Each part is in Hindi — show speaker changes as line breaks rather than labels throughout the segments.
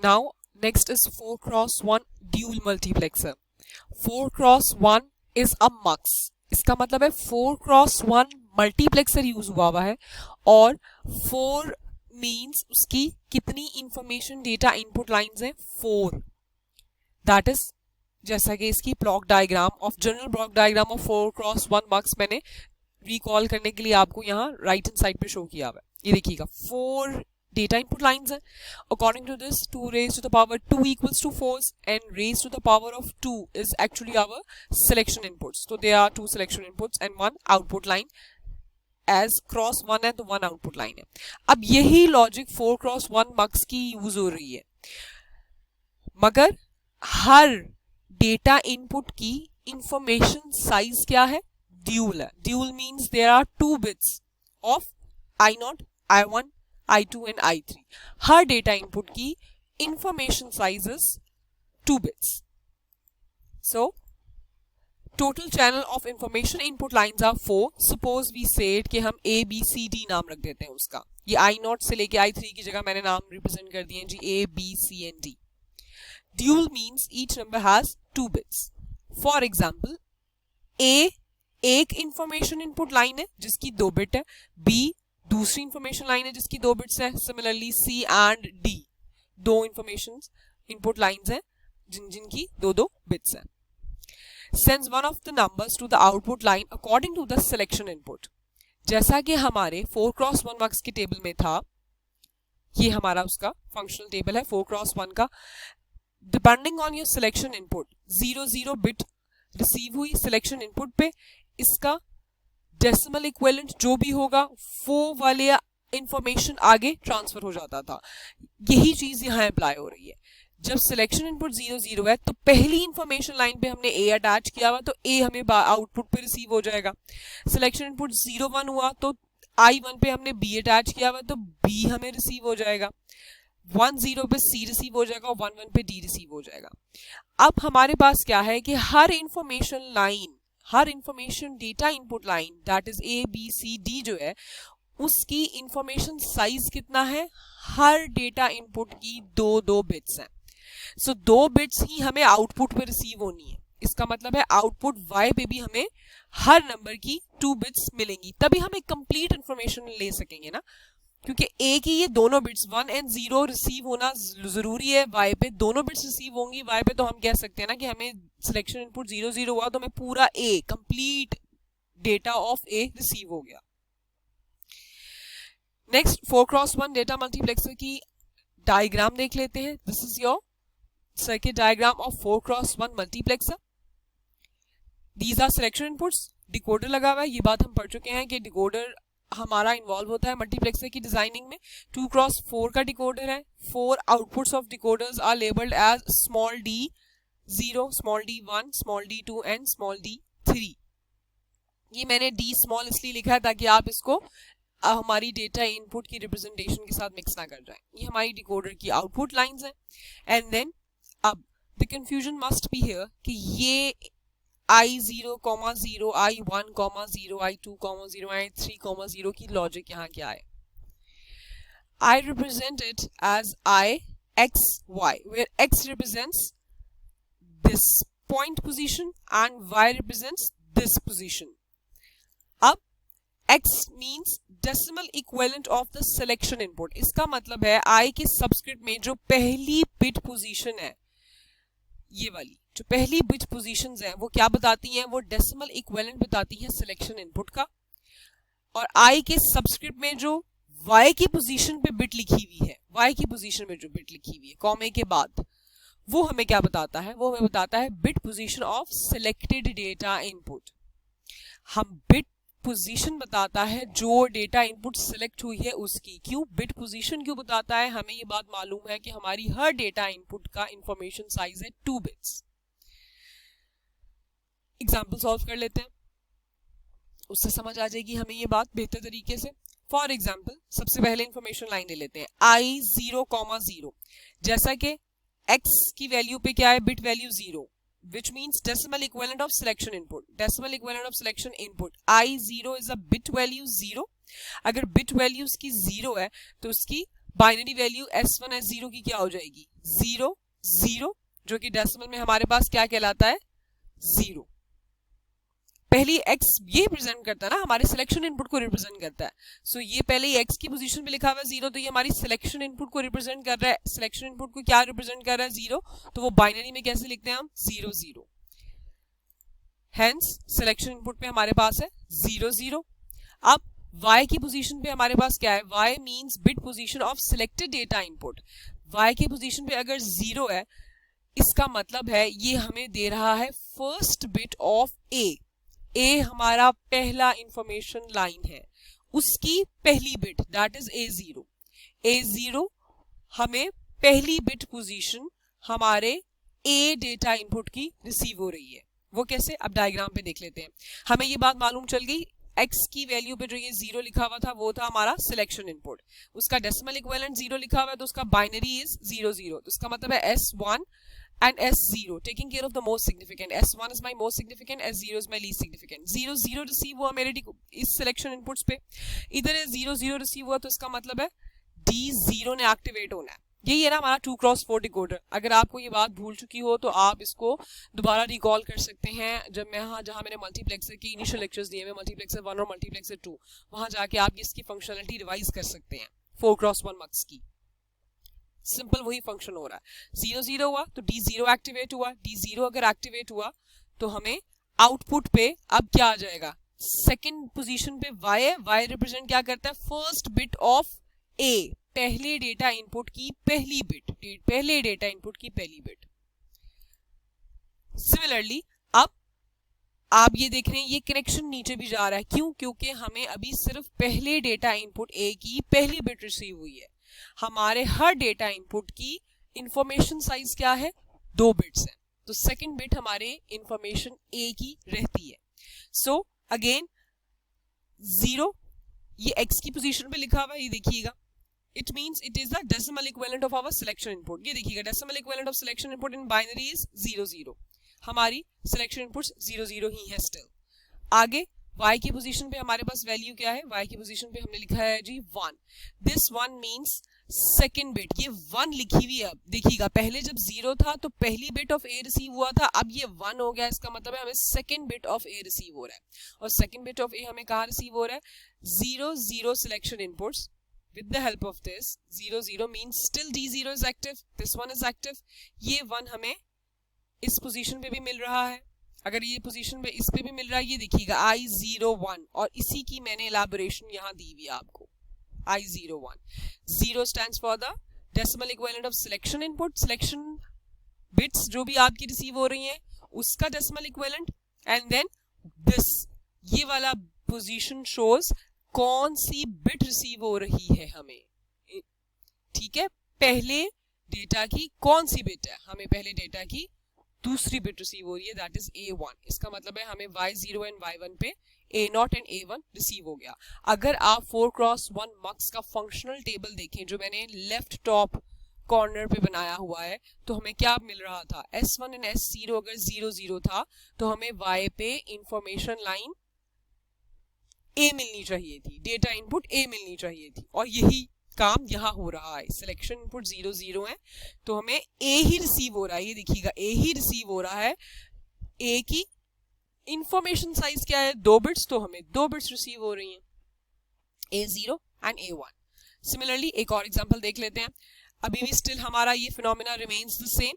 Now next is 4x1 dual multiplexer. 4x1 is a mux. इसका मतलब है 4x1 मल्टीप्लेक्सर यूज हुआ है और 4 मीन्स उसकी कितनी इंफॉर्मेशन डेटा इनपुट लाइंस हैं 4. दैट इज जैसा कि इसकी block diagram of general block diagram of 4x1 मक्स मैंने रिकॉल करने के लिए आपको यहाँ राइट हैंड साइड पे शो किया हुआ है. ये देखिएगा 4 data input lines हैं. According to this 2 raised to the power 2 equals to 4 and raised to the power of 2 is actually our selection inputs. So there are 2 selection inputs and 1 output line as cross 1 है तो 1 output line है. अब यही logic 4x1 mux की यूज हो रही है मगर हर डेटा इनपुट की इंफॉर्मेशन साइज क्या है ड्यूल है. Dual means there are 2 bits of I0, I1, I2 and I3. हर डेटा इनपुट की information size is 2 bits. So total channel of information input lines are 4. Suppose we said कि हम A B C D नाम रख देते हैं उसका. ये I0 से लेके I3 की जगह मैंने नाम रिप्रेजेंट कर दिए जी A B C and D. Dual means each number has 2 bits. For example A एक इंफॉर्मेशन इनपुट लाइन है जिसकी 2 बिट है. B दूसरी इंफॉर्मेशन लाइन है जिसकी 2 बिट्स है. Similarly C and D 2 information input lines हैं जिनकी 2 बिट्स हैं. Sends one of the numbers to the output line according to the selection input. जैसा कि हमारे 4x1 मक्स के टेबल में था, ये हमारा उसका फंक्शनल टेबल है 4x1 का. Depending on your selection input 0 bit receive हुई सिलेक्शन इनपुट पे, इसका डेसिमल इक्विवेलेंट जो भी होगा वो वाले इंफॉर्मेशन आगे ट्रांसफर हो जाता था. यही चीज यहाँ अप्लाई हो रही है. जब सिलेक्शन इनपुट 0 है तो पहली इंफॉर्मेशन लाइन पे हमने A अटैच किया हुआ तो A हमें आउटपुट पे रिसीव हो जाएगा. सिलेक्शन इनपुट 0 1 हुआ तो I1 पे हमने B अटैच किया हुआ तो B हमें रिसीव हो जाएगा. 1 0 पे C रिसीव हो जाएगा और 1 1 पे D रिसीव हो जाएगा. अब हमारे पास क्या है कि हर इंफॉर्मेशन लाइन, हर information data input line that is A B C D जो है उसकी इंफॉर्मेशन साइज कितना है, हर डेटा इनपुट की 2 बिट्स हैं. सो 2 बिट्स ही हमें आउटपुट पे रिसीव होनी है. इसका मतलब है आउटपुट Y पे भी हमें हर नंबर की 2 बिट्स मिलेंगी, तभी हम एक कंप्लीट इंफॉर्मेशन ले सकेंगे ना. क्योंकि A की ये दोनों बिट्स 1 और 0 रिसीव होना जरूरी है. Y पे दोनों बिट्स रिसीव होंगी. Y पे तो हम कह सकते हैं ना कि हमें सिलेक्शन इनपुट 0 हुआ तो हमें पूरा A complete data of A receive हो गया. नेक्स्ट 4x1 डेटा मल्टीप्लेक्सर की डायग्राम देख लेते हैं. This is your circuit diagram of 4x1 multiplexer. These are selection inputs. Decoder लगा हुआ है, ये बात हम पढ़ चुके हैं कि डिकोडर हमारा इन्वॉल्व होता है मल्टीप्लेक्सर की डिजाइनिंग में. 2x4 का डिकोडर है. 4 outputs of decoders are labelled as small d0, small d1, small d2 and small d3. ये मैंने d स्मॉल इसलिए लिखा है ताकि आप इसको हमारी डेटा इनपुट की रिप्रेजेंटेशन के साथ मिक्स ना कर जाए. ये हमारी डिकोडर की आउटपुट लाइंस हैं. एंड देन अब the confusion must be here कि ये I0, I1, 0, I2, 0, I3, 0 की लॉजिक यहाँ क्या है. I represent it as I, X, Y, where X represents this point position and Y represents this position. अब X means decimal equivalent of the selection input. इसका मतलब है I के सबस्क्रिप्ट में जो पहली बिट पोजीशन है, ये वाली जो पहली बिट पोजीशंस हैं वो क्या बताती हैं, वो डेसिमल इक्विवेलेंट बताती हैं सिलेक्शन इनपुट का. और I के सबस्क्रिप्ट में जो Y की पोजीशन पे बिट लिखी हुई है, Y की पोजीशन में जो बिट लिखी हुई है कॉमे के बाद, वो हमें क्या बताता है, वो हमें बताता है bit position of selected data input. हम बिट पोजीशन बताता है जो डेटा इनपुट सिलेक्ट हुई है उसकी. क्यों बिट पोजीशन क्यों बताता है, हमें ये बात मालूम है कि हमारी हर डेटा इनपुट का इंफॉर्मेशन साइज है 2 बिट्स. एग्जाम्पल सॉल्व कर लेते हैं, उससे समझ आ जाएगी हमें ये बात बेहतर तरीके से. फॉर एग्जाम्पल सबसे पहले इंफॉर्मेशन लाइन ले लेते हैं I0, 0. जैसा कि X की वैल्यू पे क्या है, bit value 0, which means decimal equivalent of selection input. Decimal equivalent of selection input I0 is a bit value 0. अगर bit value उसकी 0 है तो उसकी बाइनरी वैल्यू S1 S0 की क्या हो जाएगी 0 0, जो कि डेसिमल में हमारे पास क्या कहलाता है 0। पहली x ये रिप्रेजेंट करता है ना, हमारे सिलेक्शन इनपुट को रिप्रेजेंट करता है। सो ये पहले ही x की पोजीशन पे लिखा हुआ है 0, तो ये हमारी सिलेक्शन इनपुट को रिप्रेजेंट कर रहा है। सिलेक्शन इनपुट को क्या रिप्रेजेंट कर रहा है 0, तो वो बाइनरी में कैसे लिखते हैं हम 0 0। हेंस सिलेक्शन इनपुट पे हमारे पास है 0 0। अब y की पोजीशन पे हमारे पास क्या है, y means bit position of selected data input. y की पोजीशन पे अगर 0 है, इसका मतलब है ये हमें दे रहा है फर्स्ट बिट ऑफ ए हमारा पहला इंफॉर्मेशन लाइन है, उसकी पहली बिट दैट इज A0 हमें पहली बिट पोजीशन हमारे ए डेटा इनपुट की रिसीव हो रही है। वो कैसे, अब डायग्राम पे देख लेते हैं। हमें ये बात मालूम चल गई, x की वैल्यू पे जो ये 0 लिखा हुआ था वो था हमारा सिलेक्शन इनपुट, उसका डेसिमल इक्विवेलेंट 0 लिखा हुआ है, तो उसका बाइनरी इज 0 0, तो इसका मतलब है S1 and S0 taking care of the most significant. S1 is my most significant, S0 is my least significant. 0 0 receive हुआ मेरे इस सिलेक्शन इनपुट्स पे, इधर है 0 0 रिसीव हुआ, तो इसका मतलब है D0 ने एक्टिवेट होना है। यही है ना हमारा 2x4 डिकोडर। अगर आपको ये बात भूल चुकी हो तो आप इसको दोबारा रिकॉल कर सकते हैं, जब मैं जहाँ मैंने मल्टीप्लेक्सर की इनिशियल लेक्चर्स दिए हैं, मल्टीप्लेक्सर 1 और मल्टीप्लेक्सर 2, वहां जाके आप इसकी फंक्शनलिटी रिवाइज कर सकते हैं 4x1 मक्स की। सिंपल वही फंक्शन हो रहा है। 0 0 हुआ तो D0 एक्टिवेट हुआ, D0 अगर एक्टिवेट हुआ तो हमें आउटपुट पे अब क्या आ जाएगा, सेकंड पोजीशन पे y है, y रिप्रेजेंट क्या करता है फर्स्ट बिट ऑफ a, पहले डेटा इनपुट की पहली बिट, पहले डेटा इनपुट की पहली बिट। सिमिलरली अब आप ये देख रहे हैं ये कनेक्शन नीचे भी जा रहा है, क्यों, क्योंकि हमें अभी सिर्फ पहले डेटा इनपुट a की पहली बिट रिसीव हुई है। हमारे हर डेटा इनपुट की इंफॉर्मेशन साइज क्या है 2 बिट्स है, तो सेकंड बिट हमारे इंफॉर्मेशन a की रहती है। सो अगेन 0 ये x की पोजीशन पे लिखा हुआ है, ये देखिएगा, it means it is the decimal equivalent of our selection input. ये देखिएगा decimal equivalent of selection input in binary is 0 0, हमारी सिलेक्शन इनपुट्स 0 0 ही है स्टिल। आगे y की पोजीशन पे हमारे पास वैल्यू क्या है, y की पोजीशन पे हमने लिखा है जी 1, दिस 1 मींस सेकंड बिट, ये 1 लिखी हुई है। अब देखिएगा पहले जब 0 था तो पहली बिट ऑफ a रिसीव हुआ था, अब ये 1 हो गया, इसका मतलब है हमें second bit of a receive हो रहा है, और सेकंड बिट ऑफ a हमें कहाँ रिसीव हो रहा है 0 0 selection inputs. with the help of this 0 0 means still D0 is active, this one is active, ये 1 हमें इस पोजीशन पे भी मिल रहा है, अगर ये पोजीशन पे इस पे भी मिल रहा है, ये देखिएगा I01, और इसी की मैंने एलैबोरेशन यहाँ दी हुई है आपको, I01 0 stands for the decimal equivalent of selection input, selection bits जो भी आपकी रिसीव हो रही हैं उसका decimal equivalent, and then this ये वाला पोजीशन शोज कौन सी बिट रिसीव हो रही है हमें, ठीक है, पहले डेटा की कौन सी बिट है, हमें पहले डेटा की दूसरी बिट रिसीव हो रही है, दैट इज A1। इसका मतलब है हमें Y0 एंड Y1 पे A0 एंड A1 रिसीव हो गया। अगर आप 4x1 मक्स का फंक्शनल टेबल देखें जो मैंने लेफ्ट टॉप कॉर्नर पे बनाया हुआ है, तो हमें क्या मिल रहा था, S1 एंड S0 अगर 0 0 था तो हमें Y पे इंफॉर्मेशन लाइन A मिलनी चाहिए थी, डेटा इनपुट A मिलनी चाहिए थी, और यही काम यहाँ हो रहा है। सिलेक्शन इनपुट 0 0 है तो हमें A ही रिसीव हो रहा है, ये देखिएगा A ही रिसीव हो रहा है, A की इंफॉर्मेशन साइज क्या है 2 बिट्स, तो हमें 2 बिट्स रिसीव हो रही हैं, A0 एंड A1। सिमिलरली एक और एग्जांपल देख लेते हैं, अभी भी स्टिल हमारा ये फिनोमेना रिमेन्स द सेम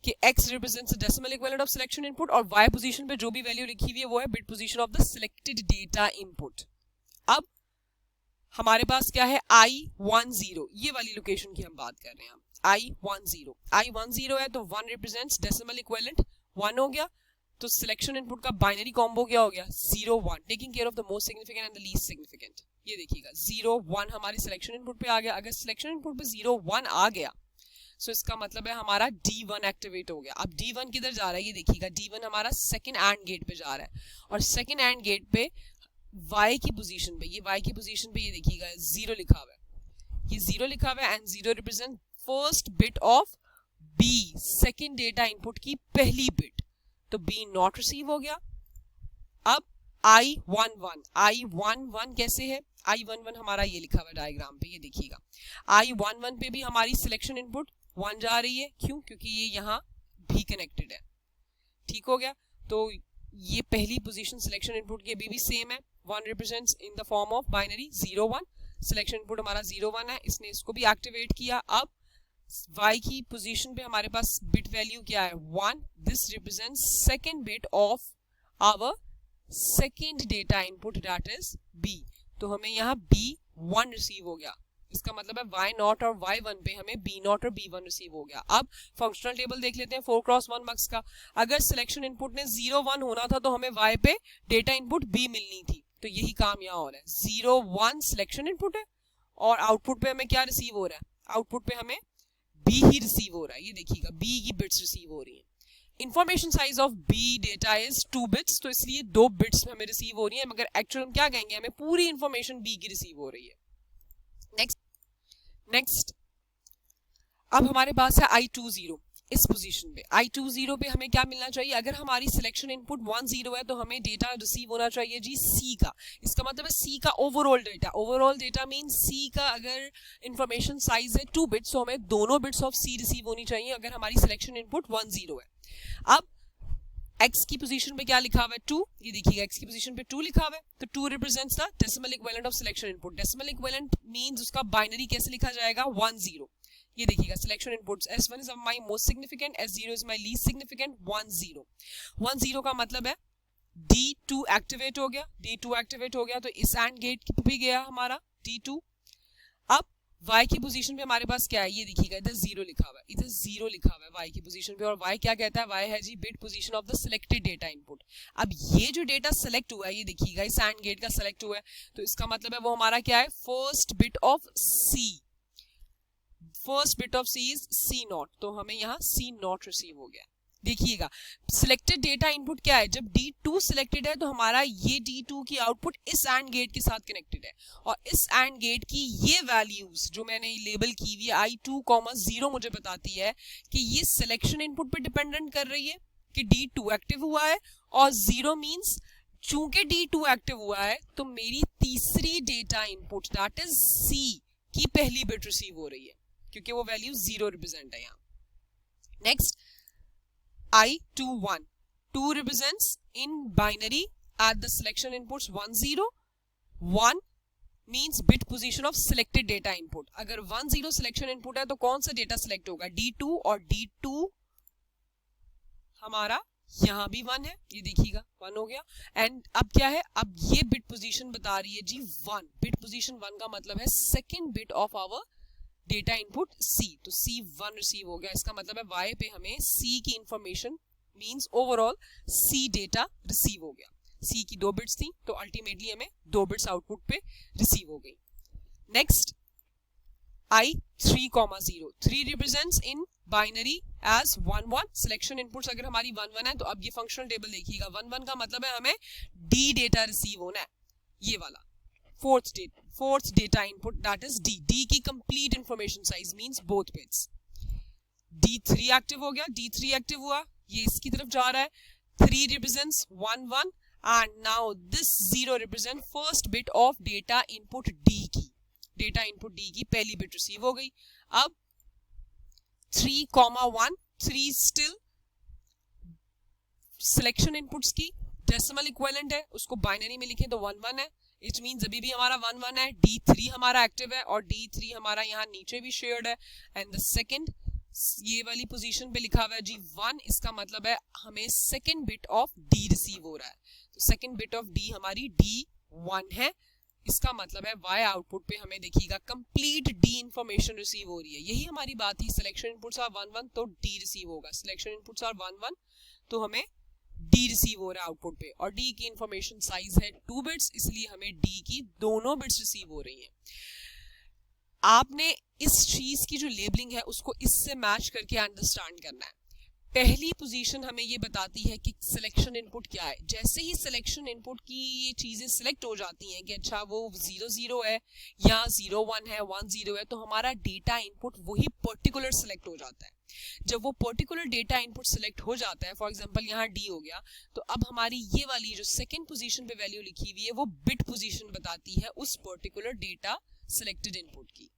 कि x represents the decimal equivalent of selection input, और y पोजीशन पे जो भी वैल्यू लिखी हुई है वो है bit position of the selected data input. अब हमारे पास क्या है I10, ये वाली लोकेशन की हम बात कर रहे हैं, I10 है तो 1 रिप्रेजेंट्स डेसिमल इक्विवेलेंट 1 हो गया, तो सिलेक्शन इनपुट का बाइनरी कॉम्बो क्या हो गया 0 1, taking care of the most significant and the least significant. ये देखिएगा 0 1 हमारी सिलेक्शन इनपुट पे आ गया, अगर सिलेक्शन इनपुट पे 0 1 आ गया सो इसका मतलब है हमारा D1 एक्टिवेट हो गया। अब D1 किधर जा रहा है, ये देखिएगा D1 हमारा सेकंड एंड गेट पे जा रहा है, और सेकंड एंड गेट पे Y की पोजीशन पे, ये Y की पोजीशन पे ये देखिएगा 0 लिखा हुआ है, ये 0 लिखा हुआ है, and 0 represent first bit of B, second data input की पहली बिट, तो B नॉट रिसीव हो गया। अब I11 कैसे है, I11 हमारा ये लिखा हुआ डायग्राम पे, ये देखिएगा I11 पे भी हमारी सिलेक्शन इनपुट 1 जा रही है, क्यों? क्योंकि ये यहाँ भी कनेक्टेड है। ठीक हो गया, तो ये पहली पोजीशन सिलेक्शन इनपुट की अभी भी सेम है, 1 represents in the form of binary 0 1, selection input हमारा 0 1 है, इसने इसको भी एक्टिवेट किया। अब y की पोजीशन पे हमारे पास बिट वैल्यू क्या है 1, this represents second bit of our second data input that is b, तो हमें यहाँ b1 रिसीव हो गया, इसका मतलब है y0 और y1 पे हमें b0 और b1 रिसीव हो गया। अब फंक्शनल टेबल देख लेते हैं 4x1 मक्स का। अगर सिलेक्शन इनपुट ने 0 1 होना था तो हमें y पे डेटा इनपुट b मिलनी थी, तो यही काम यहाँ हो रहा है। 0 1 सिलेक्शन इनपुट है और आउटपुट पे हमें क्या रिसीव हो रहा है, आउटपुट पे हमें b ही रिसीव हो रहा है, ये देखिएगा b की बिट्स रिसीव हो रही है। Information size of b data is 2 bits, तो इसलिए 2 बिट्स हमें रिसीव हो रही है, मगर एक्चुअल हम क्या कहेंगे, हमें पूरी इंफॉर्मेशन b की रिसीव हो रही है। नेक्स्ट अब हमारे पास है I20 इस पोजीशन पे। I20 पे हमें क्या मिलना चाहिए, अगर हमारी सिलेक्शन इनपुट 1 0 है तो हमें डेटा रिसीव होना चाहिए जी C का, इसका मतलब है C का overall data. Overall data mean C का अगर इंफॉर्मेशन साइज है 2 बिट्स, तो हमें दोनों बिट्स ऑफ C रिसीव होनी चाहिए अगर हमारी सिलेक्शन इनपुट 1 0 है। अब x की पोजीशन पे क्या लिखा हुआ है 2, ये देखिएगा x की पोजीशन पे 2 लिखा हुआ है, तो 2 represents the decimal equivalent of selection input. Decimal equivalent means उसका बाइनरी कैसे लिखा जाएगा 1 0, ये देखिएगा selection inputs S1 is my most significant, S0 is my least significant, 1 0 1 0 का मतलब है D2 एक्टिवेट हो गया, D2 एक्टिवेट हो गया तो इस एंड गेट पे भी गया हमारा D2। अब y की पोजीशन पे हमारे पास क्या है, ये देखिएगा इधर 0 लिखा हुआ है, इधर 0 लिखा हुआ है y की पोजीशन पे, और y क्या कहता है, y है जी bit position of the selected data input. अब ये जो डेटा सेलेक्ट हुआ है, ये देखिएगा इस एंड गेट का सेलेक्ट हुआ है, तो इसका मतलब है वो हमारा क्या है, first bit of C, first bit of C is C0, तो हमें यहाँ C0 रिसीव हो गया। देखिएगा सिलेक्टेड डेटा इनपुट क्या है, जब D2 सिलेक्टेड है तो हमारा ये D2 की आउटपुट इस एंड गेट के साथ कनेक्टेड है, और इस एंड गेट की ये वैल्यूज जो मैंने लेबल की हुई है I2, 0 मुझे बताती है कि ये सिलेक्शन इनपुट पे डिपेंडेंट कर रही है कि D2 एक्टिव हुआ है, और 0 मींस चूंकि D2 एक्टिव हुआ है तो मेरी तीसरी data input that is C की पहली बिट रिसीव हो रही है, क्योंकि वो वैल्यू 0 रिप्रेजेंट है यहाँ। Next I21, 2 represents in binary at the selection inputs 1 0, 1 means bit position of selected data input। अगर 1 0 selection input है तो कौन सा डेटा select होगा, D2, और D2 हमारा यहाँ भी 1 है, ये देखिएगा 1 हो गया। एंड अब क्या है, अब ये बिट पोजीशन बता रही है जी 1, बिट पोजीशन 1 का मतलब है second bit of our data input C, तो C1 रिसीव हो गया, इसका मतलब है y पे हमें C की information means overall C data receive हो गया। C की 2 बिट्स थी तो अल्टीमेटली हमें 2 बिट्स आउटपुट पे रिसीव हो गई। Next I3,0, 3 represents in binary as 1 1, selection inputs अगर हमारी 1 1 है तो अब ये फंक्शनल टेबल देखिएगा, 1 1 का मतलब है हमें D डेटा रिसीव होना है, ये वाला fourth data input that is D की complete information size means both bits. D3 active हो गया, D3 एक्टिव हुआ, ये इसकी तरफ जा रहा है, 3 represents 1 1 and now this 0 represent first bit of data input D की, डेटा इनपुट D की पहली बिट रिसीव हो गई। अब 3,1, 3 स्टिल सिलेक्शन इनपुट्स की डेसिमल इक्विवेलेंट है, उसको बाइनरी में लिखें तो 1 1 है, इट मींस अभी भी हमारा 1 1 है। D3 हमारा एक्टिव है और D3 हमारा यहाँ नीचे भी शेयर्ड है, एंड द सेकंड ये वाली पोजीशन पे लिखा हुआ है जी 1, इसका मतलब है हमें second bit of D receive हो रहा है, तो सेकंड बिट ऑफ D हमारी D1 है, इसका मतलब है y आउटपुट पे हमें देखिएगा कंप्लीट D इंफॉर्मेशन रिसीव हो रही है। यही हमारी बात थी, सिलेक्शन इनपुट्स आर 1 1 तो D रिसीव होगा, सिलेक्शन इनपुट्स आर 1 1 तो हमें D रिसीव हो रहा है आउटपुट पे, और D की इंफॉर्मेशन साइज है 2 बिट्स, इसलिए हमें D की दोनों बिट्स रिसीव हो रही हैं। आपने इस चीज की जो लेबलिंग है उसको इससे मैच करके अंडरस्टैंड करना है। पहली पोजीशन हमें ये बताती है कि सिलेक्शन इनपुट क्या है। जैसे ही सिलेक्शन इनपुट की ये चीजें सिलेक्ट हो जाती हैं कि अच्छा वो 0 0 है या 0 1 है 1 0 है, तो हमारा डेटा इनपुट वही पर्टिकुलर सिलेक्ट हो जाता है। जब वो पर्टिकुलर डेटा इनपुट सिलेक्ट हो जाता है, फॉर एग्जांपल यहाँ डी हो गया, तो अब हमारी ये वाली जो सेकंड पोजीशन पे वैल्यू लिखी हुई है वो बिट पोजीशन बताती है उस पर्टिकुलर डेटा सिलेक्टेड इनपुट की।